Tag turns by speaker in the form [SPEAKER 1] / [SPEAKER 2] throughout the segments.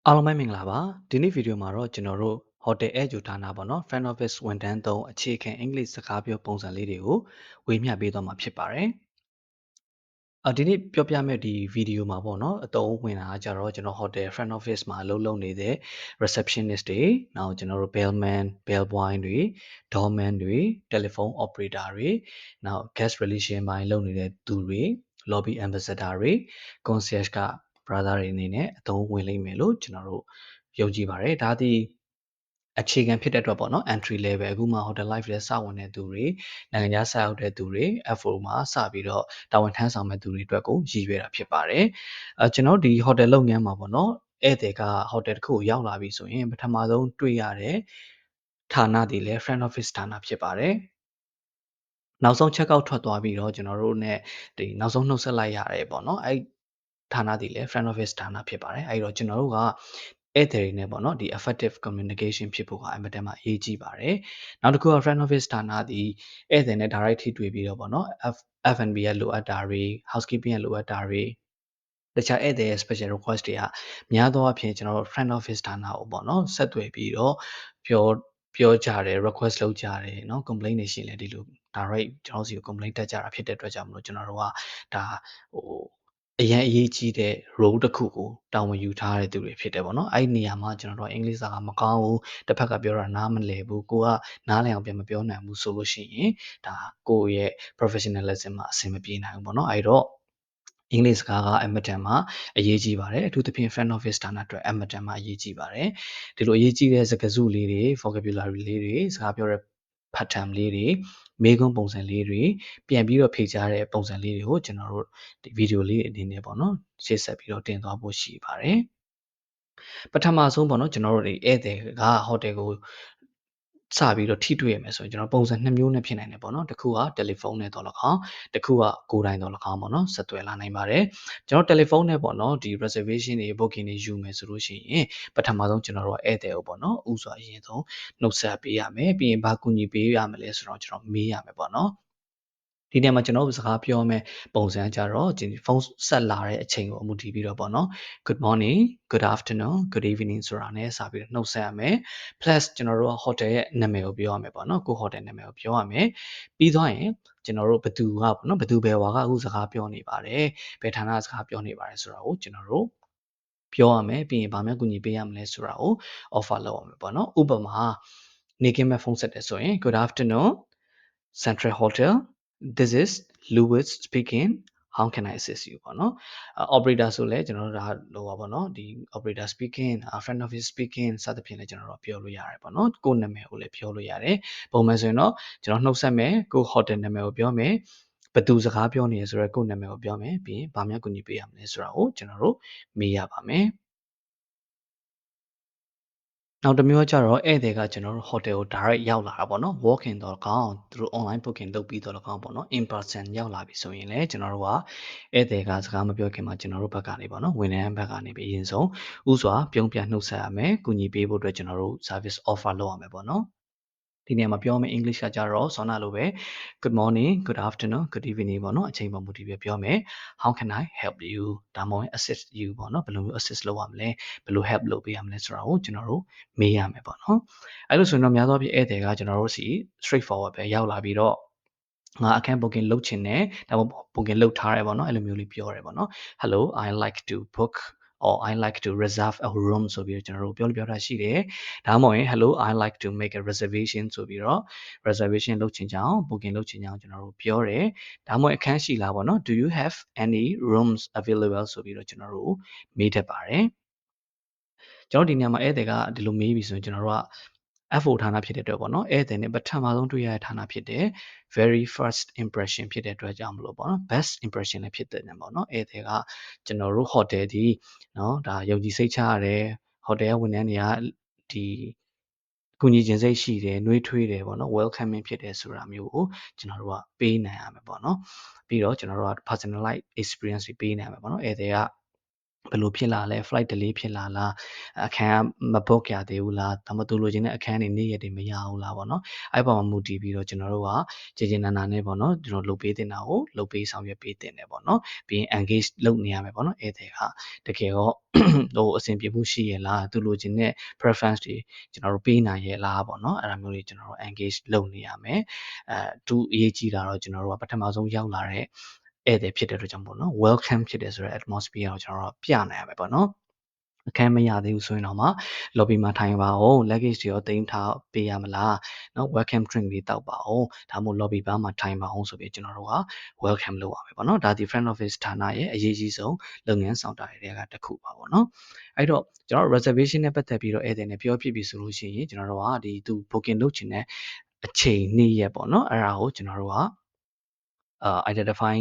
[SPEAKER 1] အားလုံးပဲမင်္ဂလာပါဒီနေ့ဗီဒီယိုမှာတော့ကျွန်တော်တို့ Hotel Air ဂျူဌာနပေါ့နော် Front Office ဝန်ထမ်းသုံးအခြေခံအင်္ဂလိပ်စကားပြောပုံစံလေးတွေကိုဝေမျှပေးသွားမှာဖြစ်ပါတယ်ဒီနေ့ပြောပြမယ့်ဒီဗီဒီယိုမှာပေါ့နော်အသုံးဝင်တာကကြတော့ကျွန်တော် Hotel Front Office မှာအလုပ်လုပ်နေတဲ့ receptionist တွေနောက်ကျွန်တော်တို့ bellman bellboy တွေ doorman တွေ telephone operator တွေနောက် guest relation ပိုင်းလုပ်နေတဲ့သူတွေ lobby ambassador တွေ concierge က brother တွေအနေနဲ့အသုံးဝင်လိမ့်မယ်လို့ကျွန်တော်တို့ယုံကြည်ပါတယ်ဒါသည်အခြေခံဖြစ်တဲ့အတွက်ပေါ့နော် entry level အခုမှ hotel life ထဲစဝင်တဲ့သူတွေနိုင်ငံခြားဆက်ရောက်တဲ့သူတွေ F4 မှာစပြီးတော့တာဝန်ထမ်းဆောင်မဲ့သူတွေအတွက်ကိုရည်ရွယ်တာဖြစ်ပါတယ်ကျွန်တော်ဒီ hotel လုပ်ငန်းမှာပေါ့နော်ဧည့်သည်က hotel တစ်ခုကိုရောက်လာပြီဆိုရင်ပထမဆုံးတွေ့ရတဲ့ဌာနတည်လဲ front office ဌာနဖြစ်ပါတယ်နောက်ဆုံး check out ထွက်သွားပြီးတော့ကျွန်တော်တို့ ਨੇ ဒီနောက်ဆုံးနှုတ်ဆက်လိုက်ရတယ်ပေါ့နော်အဲ့ဌာနတည်လဲ front office ဌာနဖြစ်ပါတယ်အဲ့တော့ကျွန်တော်တို့ကဧည့်သည်တွေနဲ့ပေါ့နော်ဒီ effective communication ဖြစ်ဖို့ကအင်မတန်မှအရေးကြီးပါတယ်နောက်တစ်ခုက front office ဌာနဒီဧည့်သည်နဲ့ direct ထိတွေ့ပြီးတော့ပေါ့နော် F&B ရဲ့လိုအပ်တာတွေ housekeeping ရဲ့လိုအပ်တာတွေတခြားဧည့်သည်ရဲ့ special request တွေကများသောအားဖြင့်ကျွန်တော်တို့ front office ဌာနကိုပေါ့နော်ဆက်သွယ်ပြီးတော့ပြောကြတယ် request လုပ်ကြတယ်เนาะ complaint တွေရှိရင်လည်းဒီလို direct ကျွန်တော်စီကို complaint တက်ကြတာဖြစ်တဲ့အတွက်ကြောင့်မလို့ကျွန်တော်တို့ကဒါဟိုအရင်အရေးကြီးတဲ့ role တစ်ခုကိုတာဝန်ယူထားတဲ့သူတွေဖြစ်တယ်ပေါ့နော်အဲ့ဒီနေရာမှာကျွန်တော်တို့အင်္ဂလိပ်စာကမကောင်းဘူးတစ်ဖက်ကပြောတာနားမလည်ဘူးကိုကနားလည်အောင်ပြန်မပြောနိုင်ဘူးဆိုလို့ရှိရင်ဒါကိုယ့်ရဲ့ professionalism မှာအဆင်မပြေနိုင်ဘူးပေါ့နော်အဲ့တော့အင်္ဂလိပ်စကားကအမတန်မှအရေးကြီးပါတယ်အထူးသဖြင့် front office ဌာနအတွက်အမတန်မှအရေးကြီးပါတယ်ဒီလိုအရေးကြီးတဲ့စကားစုလေးတွေ vocabulary လေးတွေစကားပြောတဲ့ pattern လေးတွေမေးခွန်းပုံစံလေးတွေပြန်ပြီးတော့ဖြေကြားတဲ့ပုံစံလေးတွေကိုကျွန်တော်တို့ဒီဗီဒီယိုလေးအနေနဲ့ပေါ့နော်ရှေ့ဆက်ပြီးတော့တင်သွားဖို့ရှိပါတယ်ပထမဆုံးပေါ့နော်ကျွန်တော်တို့ဒီဧည့်သည်ကဟိုတယ်ကိုစပြီးတော့ထိတွေ့ရမယ်ဆိုရင်ကျွန်တော်ပုံစံ2မျိုးနဲ့ဖြစ်နိုင်တယ်ပေါ့နော်တစ်ခုကတယ်လီဖုန်းနဲ့တော့၎င်းတစ်ခုကကိုယ်တိုင်တော့၎င်းပေါ့နော်ဆက်သွယ်လာနိုင်ပါတယ်ကျွန်တော်တယ်လီဖုန်းနဲ့ပေါ့နော်ဒီ reservation တွေ booking တွေယူမယ်ဆိုလို့ရှိရင်ပထမဆုံးကျွန်တော်တို့ဧည့်သည်ကိုပေါ့နော်ဥစွာအရင်ဆုံးနှုတ်ဆက်ပေးရမယ်ပြီးရင်ဘာကူညီပေးရမလဲဆိုတော့ကျွန်တော်မေးရမယ်ပေါ့နော်ဒီနေရာမှာကျွန်တော်တို့စကားပြောမယ်ပုံစံကြတော့ဒီဖုန်းဆက်လာတဲ့အချိန်ကိုအမှုတည်ပြီးတော့ပေါ့နော် good morning good afternoon good evening ဆိုတာနဲ့စပြီးတော့နှုတ်ဆက်ရမယ် plus ကျွန်တော်တို့က hotel ရဲ့နာမည်ကိုပြောရမယ်ပေါ့နော်ကို hotel နာမည်ကိုပြောရမယ်ပြီးသွားရင်ကျွန်တော်တို့ဘသူကပေါ့နော်ဘသူဘယ်ဝါကအခုစကားပြောနေပါတယ်ဘယ်ဌာနစကားပြောနေပါတယ်ဆိုတာကိုကျွန်တော်တို့ပြောရမယ်ပြီးရင်ဗာများကူညီပေးရမလဲဆိုတာကို offer လုပ်ရမယ်ပေါ့နော်ဥပမာနေကင်းမဲ့ဖုန်းဆက်တယ်ဆိုရင် good afternoon Central Hotel this is Louis speaking how can I assist you ပေါ့နော် operator ဆိုလဲကျွန်တော်တို့ဒါလိုပါပေါ့နော်ဒီ operator speaking front office speaking စသဖြင့်လည်းကျွန်တော်တို့ပြောလို့ရတယ်ပေါ့နော်ကိုယ်နာမည်ကိုလည်းပြောလို့ရတယ်ပုံမှန်ဆိုရင်တော့ကျွန်တော်နှုတ်ဆက်မယ်ကို hotel နာမည်ကိုပြောမယ်ဘယ်သူစကားပြောနေရဆိုတော့ကိုယ်နာမည်ကိုပြောမယ်ပြီးရင်ဗာများကူညီပေးရမလဲဆိုတာကိုကျွန်တော်တို့မေးရပါမယ်နောက်တစ်မျိုးကကြတော့ဧည့်သည်ကကျွန်တော်တို့ hotel ကို direct ရောက်လာတာပေါ့နော် walk in တော့ကောင်းသူတို့ online booking လုပ်ပြီးတော့ကောင်းပေါ့နော် in person ရောက်လာပြီဆိုရင်လည်းကျွန်တော်တို့ကဧည့်သည်ကစကားမပြောခင်မှာကျွန်တော်တို့ဘက်ကနေပေါ့နော်ဝန်ထမ်းဘက်ကနေပြီးအရင်ဆုံးဥစွာပြုံးပြန်နှုတ်ဆက်ရမယ်ကူညီပေးဖို့အတွက်ကျွန်တော်တို့ service offer လုပ်ရမယ်ပေါ့နော်ဒီနေရာမှာပြောမယ် English ကကြတော့ဆောနာလိုပဲ Good morning good afternoon good evening ပေါ့နော်အချိန်ပေါ်မူတည်ပြီးပြောမယ် How can I help you ဒါမှမဟုတ် assist you ပေါ့နော်ဘယ်လိုမျိုး assist လုပ်ရမလဲဘယ်လို help လုပ်ပေးရမလဲဆိုတာကိုကျွန်တော်တို့မေးရမယ်ပေါ့နော်အဲ့လိုဆိုရင်တော့များသောအားဖြင့်ဧည့်သည်ကကျွန်တော်တို့စီ straight forward ပဲရောက်လာပြီးတော့ငါအခန်း booking လုပ်ချင်တယ်ဒါမှမဟုတ် booking လုပ်ထားတယ်ပေါ့နော်အဲ့လိုမျိုးလေးပြောရဲပေါ့နော် Hello I like to book or I like to reserve a room ဆိုပြီးတော့ကျွန်တော်တို့ပြောတာရှိတယ်ဒါမှမဟုတ်ရင် Hello I like to make a reservation ဆိုပြီးတော့ reservation လုပ်ချင်ကြောင်း booking လုပ်ချင်ကြောင်းကျွန်တော်တို့ပြောတယ်ဒါမှမဟုတ်အခန်းရှိလားပေါ့နော် Do you have any rooms available ဆိုပြီးတော့ကျွန်တော်တို့မေးတတ်ပါတယ်ကျွန်တော်ဒီနေရာမှာဧည့်သည်ကဒီလိုမေးပြီဆိုရင်ကျွန်တော်တို့က F4 ဌာနဖြစ်တဲ့အတွက်ပေါ့နော်ဧည့်သည်နဲ့ပထမဆုံးတွေ့ရတဲ့ဌာနဖြစ်တဲ့ very first impression ဖြစ်တဲ့အတွက်ကြောင့်မလို့ပေါ့နော် best impression လည်းဖြစ်တဲ့နေပေါ့နော်ဧည့်သည်ကကျွန်တော်တို့ hotel ဒီเนาะဒါယုံကြည်စိတ်ချရတယ် hotel ရဲ့ဝန်ထမ်းတွေကဒီကူညီခြင်းစိတ်ရှိတယ်နှွေးထွေးတယ်ပေါ့နော် welcoming ဖြစ်တယ်ဆိုတာမျိုးကိုကျွန်တော်တို့ကပေးနိုင်ရမယ်ပေါ့နော်ပြီးတော့ကျွန်တော်တို့က personalized experience တွေပေးနိုင်ရမယ်ပေါ့နော်ဧည့်သည်က ဘယ်လိုဖြစ်လာလဲ flight delay ဖြစ်လာလားအခန်းကမ book ရသေးဘူးလားဒါမှမဟုတ်သူလိုချင်တဲ့အခန်းတွေနေ့ရက်တွေမရဘူးလားပေါ့နော်အဲ့ပေါ်မှာမူတည်ပြီးတော့ကျွန်တော်တို့ကကြေကြေနာနာနဲ့ပေါ့နော်ကျွန်တော်လုပ်ပေးတင်တာကိုလုပ်ပေးဆောင်ရွက်ပေးတင်တယ်ပေါ့နော်ပြီးရင် engage လုပ်နေရမယ်ပေါ့နော်ဧည့်သည်ကတကယ်တော့ဟိုအဆင်ပြေမှုရှိရလားသူလိုချင်တဲ့ preference တွေကျွန်တော်တို့ပေးနိုင်ရဲ့လားပေါ့နော်အဲ့ဒါမျိုးတွေကျွန်တော်တို့ engage လုပ်နေရမယ်သူအရေးကြီးတာတော့ကျွန်တော်တို့ကပထမဆုံးရောက်လာတဲ့ဧည့်သည်ဖြစ်တဲ့အတွက်ကြောင့်ပေါ့နော် welcome ဖြစ်တယ်ဆိုတဲ့ atmosphere ကိုကျွန်တော်တို့ပြနိုင်ရမယ်ပေါ့နော်အခန်းမရသေးဘူးဆိုရင်တော့မှ lobby မှာထိုင်ပါအောင် luggage တွေရောတင်ထားပေးရမလားเนาะ welcome drink တွေတောက်ပါအောင်ဒါမှမဟုတ် lobby ဘားမှာထိုင်ပါအောင်ဆိုပြီးကျွန်တော်တို့က welcome လုပ်ရမယ်ပေါ့နော်ဒါဒီ front office ဌာနရဲ့အရေးကြီးဆုံးလုပ်ငန်းဆောင်တာတွေကတစ်ခုပါပေါ့နော်အဲ့တော့ကျွန်တော် reservation နဲ့ပတ်သက်ပြီးတော့ဧည့်သည်နဲ့ပြောဖြစ်ပြီဆိုလို့ရှိရင်ကျွန်တော်တို့ကဒီသူ booking လုပ်ချင်တဲ့အချိန်နေ့ရက်ပေါ့နော်အဲ့ဒါကိုကျွန်တော်တို့ကidentify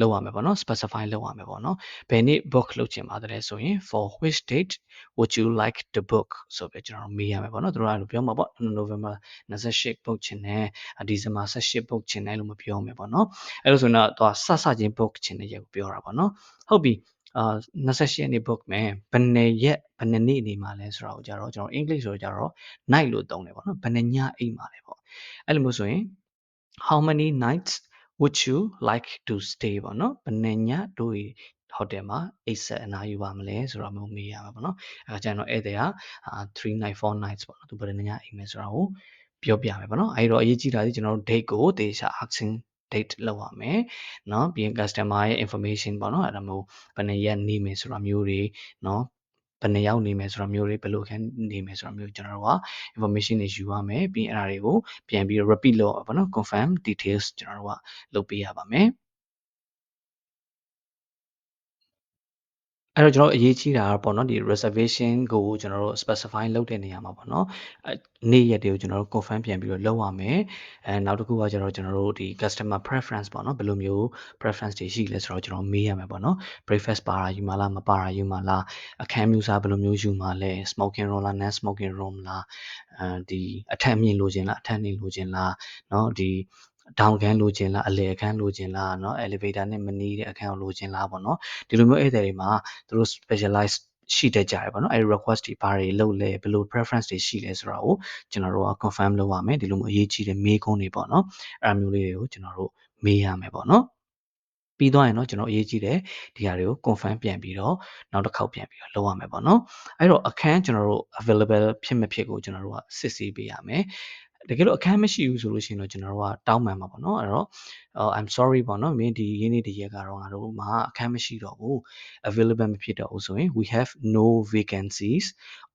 [SPEAKER 1] လုပ်ရမယ်ပေါ့နော် specify လုပ်ရမယ်ပေါ့နော်ဘယ်နေ့ book လုပ်ချင်ပါတယ်ဆိုရင် for which date would you like to book ဆိုပြီးကျွန်တော်တို့မေးရမယ်ပေါ့နော်သူတို့ကလည်းပြောမှာပေါ့ November 28 book ချင်တယ် December 18 book ချင်တယ်လို့မပြောမယ်ပေါ့နော်အဲ့လိုဆိုရင်တော့သူကစချင်း book ချင်တဲ့ရက်ကိုပြောတာပေါ့နော်ဟုတ်ပြီ28ရက်နေ့ book မယ်ဘယ်နှစ်ရက်ဘယ်နှစ်နေ့နေမှာလဲဆိုတော့ကြတော့ကျွန်တော် English ဆိုကြတော့ night လို့သုံးတယ်ပေါ့နော်ဘယ်နှစ်ညအိမ်မှာလဲပေါ့အဲ့လိုမျိုးဆိုရင် how many nights would you like to stay ပေါ့နော်ဘယ်နှစ်ညတို့ဟိုတယ်မှာအိပ်ဆက်အနားယူပါမလဲဆိုတော့မျိုးမေးရမှာပေါ့နော်အဲကျရင်တော့ဧည့်သည်က3 night 4 nights ပေါ့နော်သူဘယ်နှစ်ညအိပ်မယ်ဆိုတာကိုပြောပြမယ်ပေါ့နော်အဲဒီတော့အရေးကြီးတာဒီကျွန်တော်တို့ date ကိုတေချာ asking date လောက်ရမယ်เนาะပြီးရင် customer ရဲ့ information ပေါ့နော်အဲ့ဒါမျိုးဘယ်နှစ်ရက်နေမယ်ဆိုတာမျိုးတွေเนาะဘယ်နှစ်ယောက်နေမယ်ဆိုတာမျိုးတွေဘယ်လိုခန်းနေမယ်ဆိုတာမျိုးကျွန်တော်တို့က information တွေယူရမယ်ပြီးရင်အဲ့ဒါတွေကိုပြန်ပြီး repeat လုပ်ရပါတော့ confirm details ကျွန်တော်တို့ကလုပ်ပေးရပါမယ်အဲ့တော့ကျွန်တော်အရေးကြီးတာကပေါ့နော်ဒီ reservation ကိုကျွန်တော်တို့ specify လုပ်တဲ့နေရာမှာပေါ့နော်နေ့ရက်တွေကိုကျွန်တော်တို့ confirm ပြန်ပြီးတော့လုပ်ရမယ်နောက်တစ်ခုကကျွန်တော်တို့ဒီ customer preference ပေါ့နော်ဘယ်လိုမျိုး preference တွေရှိလဲဆိုတော့ကျွန်တော်မေးရမယ်ပေါ့နော် breakfast ပါတာယူမလားမပါတာယူမလားအခန်းမျိုးစားဘယ်လိုမျိုးယူမလဲ smoking room လား non smoking room လားဒီအထက်မြင့်လိုချင်လားအထက်နေလိုချင်လားเนาะဒီဒေါင်ခန်းလိုချင်လားအလယ်အခန်းလိုချင်လားเนาะ elevator နဲ့မနီးတဲ့အခန်းကိုလိုချင်လားပေါ့နော်ဒီလိုမျိုးဧည့်သည်တွေမှာသူတို့ specialize ရှိတတ်ကြတယ်ပေါ့နော်အဲဒီ request တွေဘာတွေလုပ်လဲဘယ်လို preference တွေရှိလဲဆိုတာကိုကျွန်တော်တို့က confirm လုပ်ရမယ်ဒီလိုမျိုးအရေးကြီးတဲ့မေးခွန်းတွေပေါ့နော်အဲ့လိုမျိုးလေးတွေကိုကျွန်တော်တို့မေးရမယ်ပေါ့နော်ပြီးသွားရင်တော့ကျွန်တော်အရေးကြီးတယ်ဒီဟာတွေကို confirm ပြန်ပြီးတော့နောက်တစ်ခေါက်ပြန်ပြီးတော့လုပ်ရမယ်ပေါ့နော်အဲ့တော့အခန်းကျွန်တော်တို့ available ဖြစ်မဖြစ်ကိုကျွန်တော်တို့ကစစ်ဆေးပေးရမယ်တကယ်လို့အခန်းမရှိဘူးဆိုလို့ရှိရင်တော့ကျွန်တော်တို့ကတောင်းပန်မှာပေါ့နော်အဲ့တော့I'm sorry ပေါ့နော်မင်းဒီရင်းနေတရက်ကတော့ငါတို့မှာအခန်းမရှိတော့ဘူး available မဖြစ်တော့ဘူးဆိုရင် we have no vacancies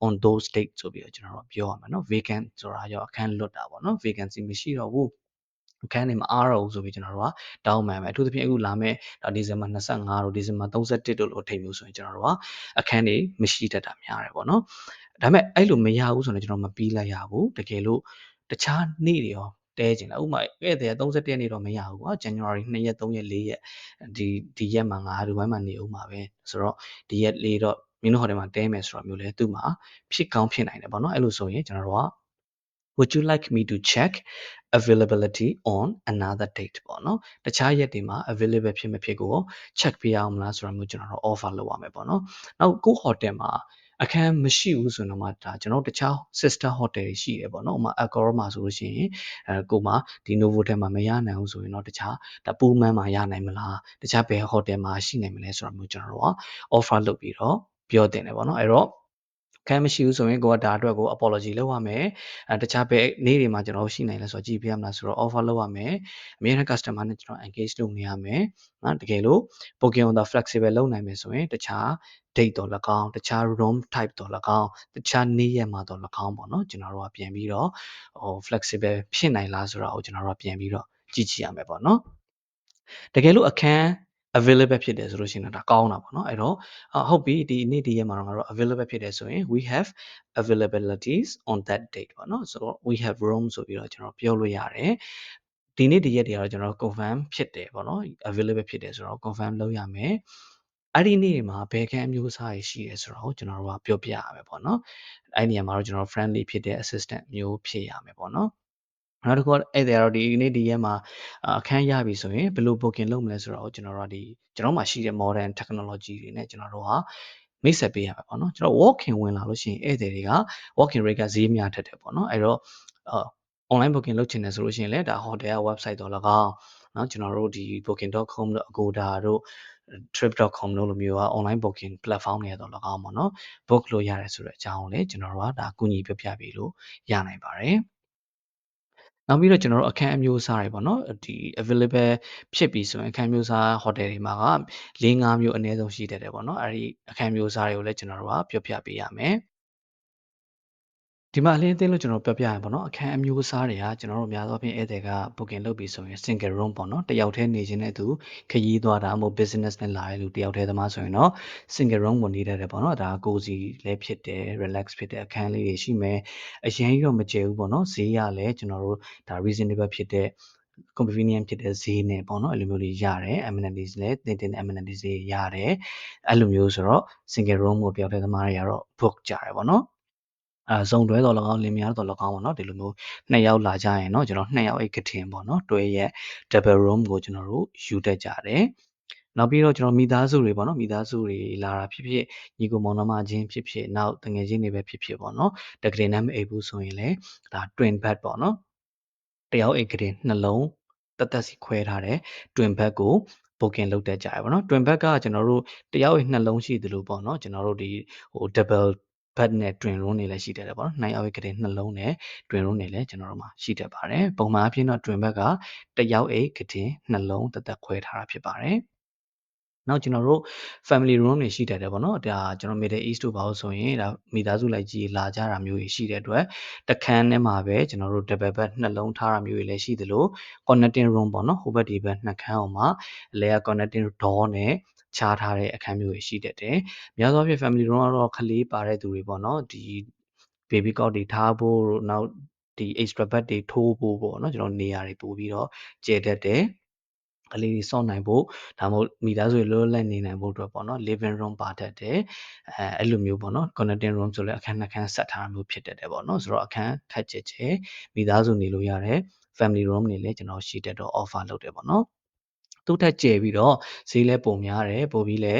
[SPEAKER 1] on those dates ဆိုပြီးတော့ကျွန်တော်တို့ပြောရမှာနော် vacant ဆိုတာရောအခန်းလွတ်တာပေါ့နော် vacancy မရှိတော့ဘူးအခန်းတွေမအားတော့ဘူးဆိုပြီးကျွန်တော်တို့ကတောင်းပန်မယ်အထူးသဖြင့်အခုလာမယ့်ဒီဇင်ဘာ25တို့ဒီဇင်ဘာ31တို့လိုထိပ်မျိုးဆိုရင်ကျွန်တော်တို့ကအခန်းတွေမရှိတတ်တာများတယ်ပေါ့နော်ဒါပေမဲ့အဲ့လိုမရဘူးဆိုရင်ကျွန်တော်မပြီးလိုက်ရဘူးတကယ်လို့တခြားနေ့တွေရောတဲကျင်လားဥပမာဧည့်သည်31ရက်နေ့တော့မရဘူးကွာ January 2ရက်3ရက်4ရက်ဒီရက်မှာငါဒီဘက်မှာနေဦးမှာပဲဆိုတော့ဒီရက်လေးတော့မင်းတို့ဟိုတယ်မှာတဲမယ်ဆိုတော့မျိုးလဲသူ့မှာဖြစ်ကောင်းဖြစ်နိုင်တယ်ပေါ့နော်အဲ့လိုဆိုရင်ကျွန်တော်တို့က would you like me to check availability on another date ပေါ့နော်တခြားရက်တွေမှာ available ဖြစ်မဖြစ်ကို check ပေးအောင်မလားဆိုတာမျိုးကျွန်တော်တို့ offer လုပ်ရမယ်ပေါ့နော်နောက်ကို hotel မှာအခန်းမရှိဘူးဆိုတော့မှဒါကျွန်တော်တို့တခြား sister hotel တွေရှိတယ်ပေါ့နော်ဥပမာ Accor မှာဆိုလို့ရှိရင်ကိုမှဒီ Novotel မှာမရနိုင်ဘူးဆိုရင်တော့တခြားဒါ Pullman မှာရနိုင်မလားတခြားဘယ် hotel မှာရှိနိုင်မလဲဆိုတာမျိုးကျွန်တော်တို့က offer လုပ်ပြီးတော့ပြောတင်တယ်ပေါ့နော်အဲ့တော့ခန်းမရှိဘူးဆိုရင်ကိုကဒါအတွက်ကို apology လုပ်ရမယ်တခြားဘယ်နေ့တွေမှာကျွန်တော်ရှိနိုင်လဲဆိုတော့ကြည့်ပြရမလားဆိုတော့ offer လုပ်ရမယ်အမြဲတမ်း customer နဲ့ကျွန်တော် engage လုပ်နေရမယ်နော်တကယ်လို့ booking on the flexible လုပ်နိုင်မယ်ဆိုရင်တခြား date တော့၎င်းတခြား room type တော့၎င်းတခြားနေ့ရက်မှာတော့၎င်းပေါ့နော်ကျွန်တော်တို့ကပြန်ပြီးတော့flexible ဖြစ်နိုင်လားဆိုတာကိုကျွန်တော်တို့ကပြန်ပြီးတော့ကြည့်ကြည့်ရမယ်ပေါ့နော်တကယ်လို့အခန်း available ဖြစ်တယ်ဆိုလို့ရှိရင်တော့ဒါကောင်းတာပေါ့နော်အဲ့တော့ဟုတ်ပြီဒီနေ့ဒီရက်မှာတော့ငါတို့ available ဖြစ်တယ်ဆိုရင် we have availabilities on that date ပေါ့နော်ဆိုတော့ we have room ဆိုပြီးတော့ကျွန်တော်ပြောလို့ရတယ်ဒီနေ့ဒီရက်တွေကတော့ကျွန်တော် confirm ဖြစ်တယ်ပေါ့နော် available ဖြစ်တယ်ဆိုတော့ confirm လုပ်ရမယ်အဲ့ဒီနေ့မှာဘယ်ခန်းအမျိုးအစားရှိရဲဆိုတော့ကျွန်တော်တို့ကပြောပြရမယ်ပေါ့နော်အဲ့ဒီနေရာမှာတော့ကျွန်တော် friendly ဖြစ်တဲ့ assistant မျိုးဖြစ်ရမယ်ပေါ့နော်နောက်တစ်ခုကဧည့်သည်ကတော့ဒီနေ့ဒီရက်မှာအခန်းရပြီဆိုရင်ဘယ်လို booking လုပ်မလဲဆိုတော့ကျွန်တော်တို့ကကျွန်တော်မှာရှိတဲ့ modern technology တွေနဲ့ကျွန်တော်တို့က မိတ်ဆက်ပေးရမှာပေါ့နော်ကျွန်တော် walk in ဝင်လာလို့ရှိရင်ဧည့်သည်တွေက walk in rate ကဈေးများထက်တယ်ပေါ့နော်အဲ့တော့ online booking လုပ်ချင်တယ်ဆိုလို့ရှိရင်လည်းဒါ hotel က website တော့၎င်းเนาะကျွန်တော်တို့ဒီ booking.com တို့ agoda တို့ trip.com တို့လိုမျိုးက online booking platform တွေတော့၎င်းပေါ့နော် book လို့ရတယ်ဆိုတဲ့အကြောင်းကိုလည်းကျွန်တော်တို့ကဒါအကူအညီပြပြပေးလို့ရနိုင်ပါတယ်နောက်ပြီးတော့ကျွန်တော်တို့အခန်းအမျိုးအစားတွေပေါ့နော်ဒီ available ဖြစ်ပြီဆိုရင်အခန်းအမျိုးအစား hotel တွေမှာက၄-၅မျိုးအနည်းဆုံးရှိတတ်တယ်ပေါ့နော်အဲဒီအခန်းအမျိုးအစားတွေကိုလည်းကျွန်တော်တို့ကပြောပြပေးရမယ်ဒီမှာအလင်းအသင်းလို့ကျွန်တော်ပြောပြရင်ပေါ့နော်အခန်းအမျိုးအစားတွေကကျွန်တော်တို့အများသောဖြင့်ဧည့်သည်က booking လုပ်ပြီးဆိုရင် single room ပေါ့နော်တယောက်တည်းနေခြင်းတဲ့သူခရီးသွားတာမို့ business နဲ့လာတဲ့လူတယောက်တည်းသမားဆိုရင်တော့ single room ကိုနေတတ်တယ်ပေါ့နော်ဒါကိုစီလည်းဖြစ်တယ် relax ဖြစ်တဲ့အခန်းလေးတွေရှိမယ်အရင်ကြီးတော့မကျယ်ဘူးပေါ့နော်ဈေးရလည်းကျွန်တော်တို့ဒါ reasonable ဖြစ်တဲ့ convenient ဖြစ်တဲ့ဈေးနဲ့ပေါ့နော်အဲ့လိုမျိုးလေးရတယ် amenities လည်းတင်တင် amenities တွေရတယ်အဲ့လိုမျိုးဆိုတော့ single room ကိုတယောက်တည်းသမားတွေကတော့ book ကြတယ်ပေါ့နော်ဇုံတွဲတော်၎င်းလင်မယားတော်၎င်းပေါ့နော်ဒီလိုမျိုး2ယောက်လာကြရင်เนาะကျွန်တော်2ယောက်အိတ်ကထင်ပေါ့နော်တွဲရဲ့ double room ကိုကျွန်တော်တို့ယူတတ်ကြတယ်နောက်ပြီးတော့ကျွန်တော်မိသားစုတွေပေါ့နော်မိသားစုတွေလာတာဖြစ်ဖြစ်ညီကိုမောင်နှမချင်းဖြစ်ဖြစ်နောက်တငယ်ချင်းတွေပဲဖြစ်ဖြစ်ပေါ့နော်တကယ်နဲ့မအိပ်ဘူးဆိုရင်လည်းဒါ twin bed ပေါ့နော်တယောက်အိတ်ကလေးနှလုံးတက်စီခွဲထားတဲ့ twin bed ကို booking လုပ်တတ်ကြရပါတော့ twin bed ကကျွန်တော်တို့တယောက်အိတ်နှလုံးရှိသလိုပေါ့နော်ကျွန်တော်တို့ဒီdouble bed နဲ့ twin room တွေလည်းရှိတတ်တယ်ပေါ့နော်နှစ်ယောက်အိတ်ကလေးနှလုံးနဲ့ twin room တွေလည်းကျွန်တော်တို့မှာရှိတတ်ပါတယ်ပုံမှန်အဖြစ်တော့ twin bed ကတယောက်အိတ်ကလေးနှလုံးတက်ခွဲထားတာဖြစ်ပါတယ်နောက်ကျွန်တော်တို့ family room တွေရှိတတ်တယ်ပေါ့နော်ဒါကျွန်တော် Middle East တို့ဘာလို့ဆိုရင်ဒါမိသားစုလိုက်ကြီးလာကြတာမျိုးတွေရှိတဲ့အတွက်တခန်းထဲမှာပဲကျွန်တော်တို့ double bed နှလုံးထားတာမျိုးတွေလည်းရှိသလို connecting room ပေါ့နော်ဟိုဘက်ဒီဘက်နှစ်ခန်းအောင်မှာအလဲက connecting door နဲ့ခြားထားတဲ့အခန်းမျိုးတွေရှိတတ်တယ်များသောအားဖြင့် family room ကတော့ခလေးပါတဲ့သူတွေပေါ့နော်ဒီ baby cot တွေထားဖို့နောက်ဒီ extra bed တွေထိုးဖို့ပေါ့နော်ကျွန်တော်နေရာတွေပို့ပြီးတော့ကျယ်တတ်တယ်ကလေးတွေစောင့်နိုင်ဖို့ဒါမှမဟုတ်မိသားစုတွေလွတ်လပ်နေနိုင်ဖို့အတွက်ပေါ့နော် living room ပါတတ်တယ်အဲ့လိုမျိုးပေါ့နော် connecting room ဆိုလဲအခန်းနှစ်ခန်းဆက်ထားမျိုးဖြစ်တတ်တယ်ပေါ့နော်ဆိုတော့အခန်းခက်ကျဲကျဲမိသားစုနေလို့ရတဲ့ family room တွေလည်းကျွန်တော်ရှိတတ်တော့ offer လုပ်တယ်ပေါ့နော်သူ့ထက်ကျယ်ပြီးတော့ဈေးလဲပုံများတယ်ပို့ပြီးလဲ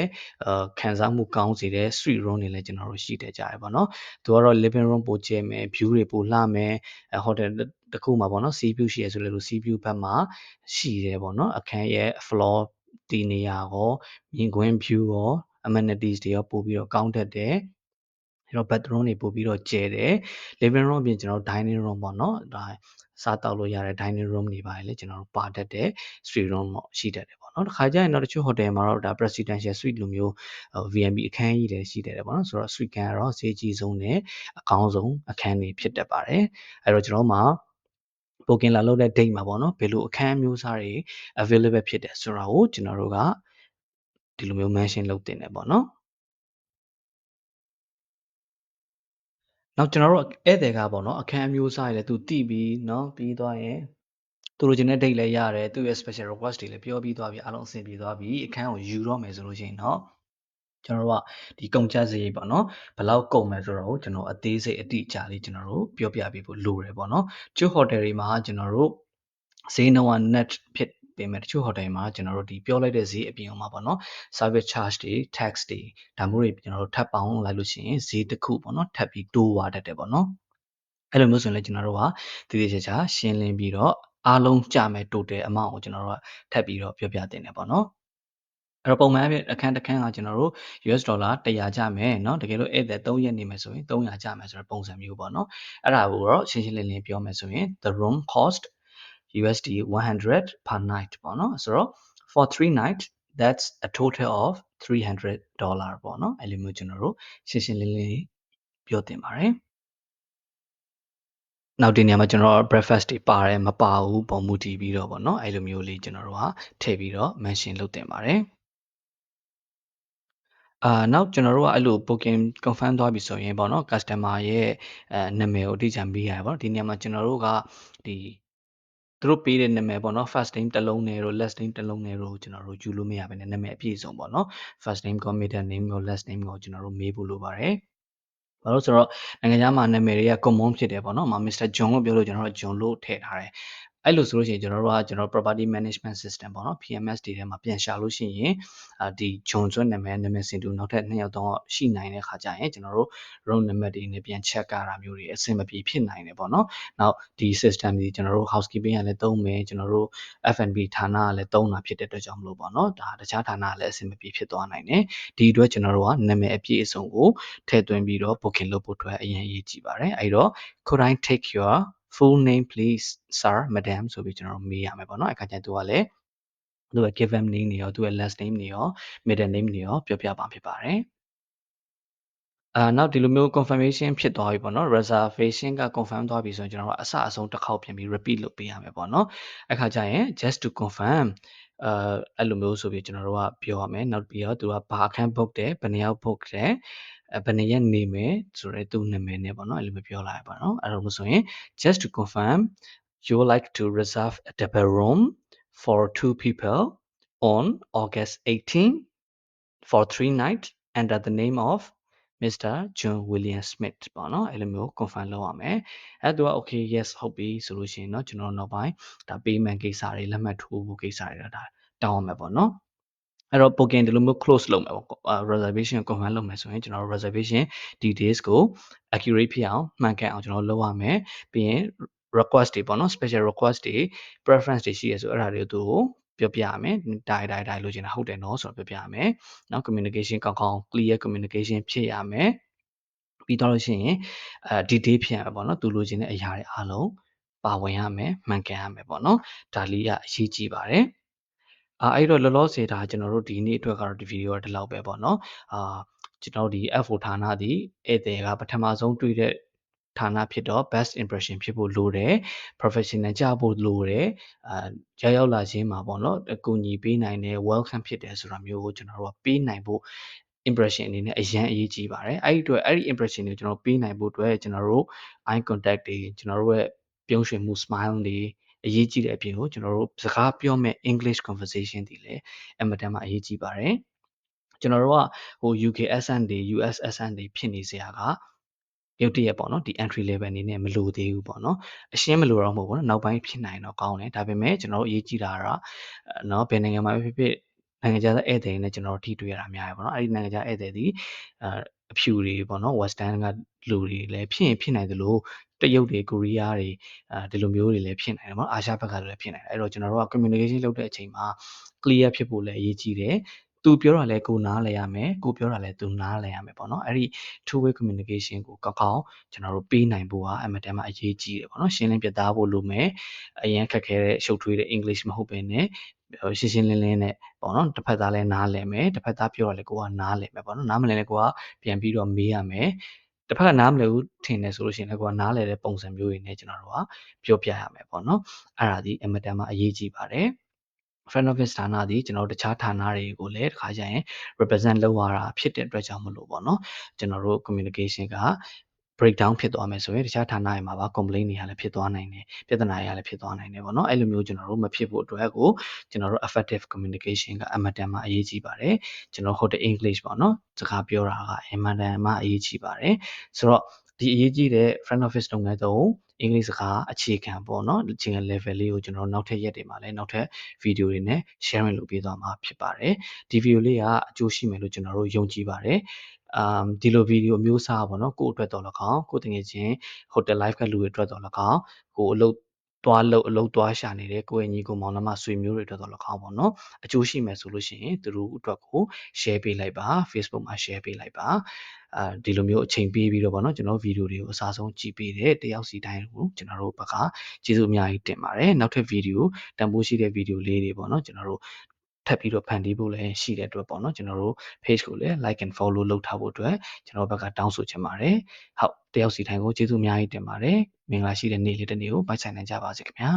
[SPEAKER 1] ခံစားမှုကောင်းစေတဲ့ suite room တွေလည်းကျွန်တော်တို့ရှိတဲ့ကြရပါတော့သူကတော့ living room ပိုကျယ်မယ် view တွေပိုလှမယ်ဟိုတယ်တစ်ခုမှာပေါ့နော် sea view ရှိရဆိုလို့ sea view ဘက်မှာရှိတယ်ပေါ့နော်အခန်းရဲ့ floor ဒီနေရာရောမြင်ကွင်း view ရော amenities တွေရောပို့ပြီးတော့ကောင်းတတ်တယ်အဲ့တော့ bathroom တွေပို့ပြီးတော့ကျယ်တယ် living room အပြင်ကျွန်တော် dining room ပေါ့နော်ဒါစားတောက်လို့ရတဲ့ dining room တွေပါလေကျွန်တော်တို့ပါတတ်တဲ့ suite room တော့ရှိတတ်တယ်ပေါ့နော်တခါကျရင်တော့တချို့ hotel မှာတော့ဒါ presidential suite လိုမျိုးVNB အခန်းကြီးတွေရှိတတ်တယ်ပေါ့နော်ဆိုတော့ suite ကန်ကတော့ဈေးကြီးဆုံးနဲ့အကောင်းဆုံးအခန်းတွေဖြစ်တတ်ပါတယ်အဲ့တော့ကျွန်တော်မှာbooking လာလုပ်တဲ့ date မှာပေါ့နော်ဘယ်လိုအခန်းမျိုးစားတွေ available ဖြစ်တယ်ဆိုတာကိုကျွန်တော်တို့ကဒီလိုမျိုး mention လုပ်တင်တယ်ပေါ့နော်နောက်ကျွန်တော်တို့ဧည့်သည်ကပေါ့နော်အခန်းအမျိုးအစားတွေလည်းသူတည်ပြီးเนาะပြီးသွားရင်သူလိုချင်တဲ့ date လည်းရတယ်သူရဲ့ special request တွေလည်းပြောပြီးသွားပြီအားလုံးအဆင်ပြေသွားပြီအခန်းကိုယူတော့မယ်ဆိုလို့ရှိရင်เนาะကျွန်တော်တို့ကဒီကုန်ကျစရိတ်ပေါ့နော်ဘယ်လောက်ကုန်မယ်ဆိုတော့ကျွန်တော်အသေးစိတ်အတိအကျလေးကျွန်တော်တို့ပြောပြပေးဖို့လိုတယ်ပေါ့နော်ကျို့ hotel တွေမှာကျွန်တော်တို့ဈေးနှုန်းက net ဖြစ်ပေမဲ့တချို့ hotel မှာကျွန်တော်တို့ဒီပြောလိုက်တဲ့ဈေးအပြင်မှာပေါ့နော် service charge တွေ tax တွေဒါမျိုးတွေကျွန်တော်တို့ထပ်ပေါင်းလိုက်လို့ရှိရင်ဈေးတစ်ခုပေါ့နော်ထပ်ပြီးတိုးသွားတတ်တယ်ပေါ့နော်အဲ့လိုမျိုးဆိုရင်လည်းကျွန်တော်တို့ကတည်တည်ချာချာရှင်းလင်းပြီးတော့အားလုံးကြမယ် total amount ကိုကျွန်တော်တို့ကထပ်ပြီးတော့ပြောပြတင်တယ်ပေါ့နော်အဲ့တော့ပုံမှန်အဖြစ်အခန်းတစ်ခန်းကကျွန်တော်တို့ US ဒေါ်လာ100ကျမယ်เนาะတကယ်လို့ဧည့်သည်3ရက်နေမယ်ဆိုရင်300ကျမယ်ဆိုတဲ့ပုံစံမျိုးပေါ့เนาะအဲ့ဒါကိုတော့ရှင်းရှင်းလင်းလင်းပြောမယ်ဆိုရင် the room cost USD 100 per night ပေါ့เนาะဆိုတော့ for 3 night that's a total of $300ပေါ့เนาะအဲ့လိုမျိုးကျွန်တော်တို့ရှင်းရှင်းလင်းလင်းပြောတင်ပါတယ်နောက်ဒီနေရာမှာကျွန်တော် breakfast တွေပါတယ်မပါဘူးပုံမူတည်ပြီးတော့ပေါ့เนาะအဲ့လိုမျိုးလေးကျွန်တော်တို့ကထည့်ပြီးတော့ mention လုပ်တင်ပါတယ်နောက်ကျွန်တော်တို့ကအဲ့လို booking confirm သွားပြီဆိုရင်ပေါ့နော် customer ရဲ့နာမည်ကိုအတိအကျမေးရတယ်ပေါ့နော်ဒီနေရာမှာကျွန်တော်တို့ကဒီသူတို့ပေးတဲ့နာမည်ပေါ့နော် first name တစ်လုံးနဲ့တော့ last name တစ်လုံးနဲ့တော့ကျွန်တော်တို့ယူလို့မရဘဲနဲ့နာမည်အပြည့်စုံပေါ့နော် first name ကော middle name ကော last name ကောကျွန်တော်တို့မေးဖို့လိုပါတယ်ဘာလို့ဆိုတော့နိုင်ငံခြားမှာနာမည်တွေက common ဖြစ်တယ်ပေါ့နော်။Mr. John လို့ပြောလို့ကျွန်တော်တို့ John လို့ထည့်ထားတယ် အဲ့လိုဆိုလို့ရှိရင်ကျွန်တော် property management system ပေါ့နော် PMS တွေထဲမှာပြန်ရှာလို့ရှိရင်ဒီ John ဆိုနာမည်စင်တူနောက်ထပ်2ယောက်3ယောက်ရှိနိုင်တဲ့ခါကျရင်ကျွန်တော်တို့ room number တွေနဲ့ပြန် check ကြတာမျိုးတွေအဆင်မပြေဖြစ်နိုင်တယ်ပေါ့နော်နောက်ဒီ system တွေကျွန်တော်တို့ housekeeping ကလည်းသုံးမယ်ကျွန်တော်တို့ F&B ဌာနကလည်းသုံးတာဖြစ်တဲ့အတွက်ကြောင့်မလို့ပေါ့နော်ဒါတခြားဌာနကလည်းအဆင်မပြေဖြစ်သွားနိုင်တယ်ဒီအတွက်ကျွန်တော်တို့ကနာမည်အပြည့်အစုံကိုထည့်သွင်းပြီးတော့ booking လုပ်ဖို့အတွက်အရင်အရေးကြီးပါတယ်အဲ့တော့ could I take your full name please sir madam ဆိုပြီးကျွန်တော်တို့မေးရမယ်ပေါ့နော်အခါကျရင်သူကလည်းသူရဲ့ given name တွေရောသူရဲ့ last name တွေရော middle name တွေရောပြောပြပါဖြစ်ပါတယ်နောက်ဒီလိုမျိုး confirmation ဖြစ်သွားပြီပေါ့နော် reservation က confirm သွားပြီဆိုရင်ကျွန်တော်တို့အစအဆုံးတစ်ခေါက်ပြန်ပြီး repeat လုပ်ပေးရမယ်ပေါ့နော်အခါကျရင် just to confirm အဲ့လိုမျိုးဆိုပြီးကျွန်တော်တို့ကပြောရမယ်နောက်ပြီးတော့သူကဘာအခန်း book တယ်ဘယ်နှစ်ယောက် book တယ်ဘယ်နှစ်ရက်နေမယ်ဆိုတော့သူနာမည်နဲ့ပေါ့နော်အဲ့လိုမျိုးပြောလာရပါတော့အဲ့လိုမျိုးဆိုရင် just to confirm you would like to reserve a double room for 2 people on August 18 for 3 nights under the name of Mr. John William Smith ပေါ့နော်အဲ့လိုမျိုး confirm လုပ်ရမယ်အဲ့သူက okay yes ဟုတ်ပြီဆိုလို့ရှိရင်เนาะကျွန်တော်နောက်ပိုင်းဒါ payment ကိစ္စတွေလက်မှတ်ထိုးဖို့ကိစ္စတွေဒါတောင်းရမယ်ပေါ့နော်အဲ့တော့ booking ဒီလိုမျိုး close လုပ်မယ်ပေါ့ reservation confirm လုပ်မယ်ဆိုရင်ကျွန်တော်တို့ reservation details ကို accurate ဖြစ်အောင်မှန်ကန်အောင်ကျွန်တော်လုပ်ရမယ်ပြီးရင် request တွေပေါ့နော် special request တွေ preference တွေရှိရဆိုအဲ့ဒါတွေကိုသူကိုပြောပြရမယ်တိုင်းလိုချင်တာဟုတ်တယ်နော်ဆိုတော့ပြောပြရမယ်နော် communication ကောင်းကောင်း clear communication ဖြစ်ရမယ်ပြီးတော့လို့ရှိရင်detail ဖြစ်ရမယ်ပေါ့နော်သူလိုချင်တဲ့အရာတွေအားလုံးပါဝင်ရမယ်မှန်ကန်ရမယ်ပေါ့နော်ဒါလေးကအရေးကြီးပါတယ်အဲ့တော့လောလောဆယ်ဒါကျွန်တော်တို့ဒီနေ့အတွက်ကတော့ဒီဗီဒီယိုကဒီလောက်ပဲပေါ့နော်ကျွန်တော်ဒီ F4 ဌာနဒီဧည့်သည်ကပထမဆုံးတွေ့တဲ့ဌာနဖြစ်တော့ best impression ဖြစ်ဖို့လိုတယ် professional ကြဖို့လိုတယ်ရောက်လာခြင်းမှာပေါ့နော်အကူအညီပေးနိုင်တယ် welcome ဖြစ်တယ်ဆိုတာမျိုးကိုကျွန်တော်တို့ကပေးနိုင်ဖို့ impression အနေနဲ့အရင်အရေးကြီးပါတယ်အဲ့ဒီအတွက်အဲ့ဒီ impression ကိုကျွန်တော်ပေးနိုင်ဖို့အတွက်ကျွန်တော်တို့ eye contact တွေကျွန်တော်တို့ရဲ့ပြုံးရွှင်မှု smile တွေအရေးကြီးတဲ့အပြင်ကိုကျွန်တော်တို့စကားပြောမဲ့ English conversation တွေလည်းအမတန်မှအရေးကြီးပါတယ်ကျွန်တော်တို့ကUK accent တွေ US accent တွေဖြစ်နေစရာကရုတ်တရက်ပေါ့နော်ဒီ entry level အနေနဲ့မလိုသေးဘူးပေါ့နော်အရှင်းမလိုတော့မဟုတ်ဘူးနော်နောက်ပိုင်းဖြစ်နိုင်တော့ကောင်းတယ်ဒါပေမဲ့ကျွန်တော်တို့အရေးကြီးတာကနော်ဘယ်နိုင်ငံမှာဖြစ်ဖြစ်နိုင်ငံခြားသားဧည့်သည်နဲ့ကျွန်တော်တို့ထိတွေ့ရတာများရပါတော့အဲ့ဒီနိုင်ငံခြားဧည့်သည်ဒီအဖြူတွေပေါ့နော် western ကလူတွေလည်းဖြစ်နိုင်သလိုတရုတ်တွေကိုရီးယားတွေဒီလိုမျိုးတွေလည်းဖြစ်နိုင်တယ်ပေါ့အာရှဘက်ကလည်းဖြစ်နိုင်တယ်အဲ့တော့ကျွန်တော်တို့က communication လုပ်တဲ့အချိန်မှာ clear ဖြစ်ဖို့လည်းအရေးကြီးတယ်သူပြောတာလဲကိုနားလည်ရမယ်ကိုပြောတာလဲသူနားလည်ရမယ်ပေါ့နော်အဲ့ဒီ two way communication ကိုကောင်းကောင်းကျွန်တော်တို့ပေးနိုင်ဖို့ကအမှန်တမ်းမှအရေးကြီးတယ်ပေါ့နော်ရှင်းလင်းပြသဖို့လိုမယ်အရင်ခက်ခဲတဲ့ရှုပ်ထွေးတဲ့ English မဟုတ်ဘဲနဲ့ရှင်းရှင်းလင်းလင်းနဲ့ပေါ့နော်တစ်ဖက်သားလဲနားလည်မယ်တစ်ဖက်သားပြောတာလဲကိုကနားလည်မယ်ပေါ့နော်နားမလည်လဲကိုကပြန်ပြီးတော့မေးရမယ်တစ်ဖက်ကနားမလည်ဘူးထင်တယ်ဆိုလို့ရှိရင်လည်းကိုကနားလည်တဲ့ပုံစံမျိုးတွေနဲ့ကျွန်တော်တို့ကပြောပြရမယ်ပေါ့နော်အဲ့ဒါဒီအမှန်တမ်းမှအရေးကြီးပါတယ် front office ဌာနဒီကျွန်တော်တို့တခြားဌာနတွေကိုလည်းတစ်ခါကျရင် represent လုပ်ရတာဖြစ်တဲ့အတွက်ကြောင့်မလို့ပေါ့နော်ကျွန်တော်တို့ communication က breakdown ဖြစ်သွားမယ်ဆိုရင်တခြားဌာနတွေမှာပါ complaint တွေလည်းဖြစ်သွားနိုင်တယ်ပြဿနာတွေလည်းဖြစ်သွားနိုင်တယ်ပေါ့နော်အဲ့လိုမျိုးကျွန်တော်တို့မဖြစ်ဖို့အတွက်ကိုကျွန်တော်တို့ effective communication ကအမှန်တန်မှအရေးကြီးပါတယ်ကျွန်တော် hotel English ပေါ့နော်စကားပြောတာကအမှန်တန်မှအရေးကြီးပါတယ်ဆိုတော့ဒီအရေးကြီးတဲ့ front office လုပ်ငန်းသုံးအင်္ဂလိပ်စကားအခြေခံပေါ့နော်အခြေခံ level လေးကိုကျွန်တော်နောက်ထပ်ရက်တွေမှာလည်းနောက်ထပ် video တွေနဲ့ sharing လုပ်ပေးသွားမှာဖြစ်ပါတယ်ဒီ video လေးကအကျိုးရှိမယ်လို့ကျွန်တော်တို့ယုံကြည်ပါတယ်ဒီလိုဗီဒီယိုမျိုးစားပေါ့နော်ကိုယ့်အတွက်တော်၎င်းကိုတကယ်ချင်း hotel life ကလူတွေအတွက်တော်၎င်းကိုအလုပ်သွားရှာနေတဲ့ကိုယ့်ရဲ့ညီကိုမောင်နှမဆွေမျိုးတွေအတွက်တော်၎င်းပေါ့နော်အကျိုးရှိမယ်ဆိုလို့ရှိရင်သူတို့အတွက်ကို share ပေးလိုက်ပါ Facebook မှာ share ပေးလိုက်ပါဒီလိုမျိုးအချိန်ပေးပြီးတော့ပေါ့နော်ကျွန်တော်ဗီဒီယိုတွေကိုအစားဆုံးကြည့်ပေးတဲ့တယောက်စီတိုင်းကိုကျွန်တော်တို့ဘက်ကကျေးဇူးအများကြီးတင်ပါတယ်နောက်ထပ်ဗီဒီယိုတန်ဖိုးရှိတဲ့ဗီဒီယိုလေးတွေပေါ့နော်ကျွန်တော်တို့ထပ်ပြီးတော့ဖန်တီးဖို့လည်းရှိတဲ့အတွက်ပေါ့နော်ကျွန်တော်တို့ page ကိုလည်း like and follow လုပ်ထားဖို့အတွက်ကျွန်တော်ဘက်ကတောင်းဆိုချင်ပါတယ်ဟုတ်တယောက်စီတိုင်းကိုကျေးဇူးအများကြီးတင်ပါတယ်မင်္ဂလာရှိတဲ့နေ့လေးတစ်နေ့ကိုပိုက်ဆိုင်နိုင်ကြပါစေခင်ဗျာ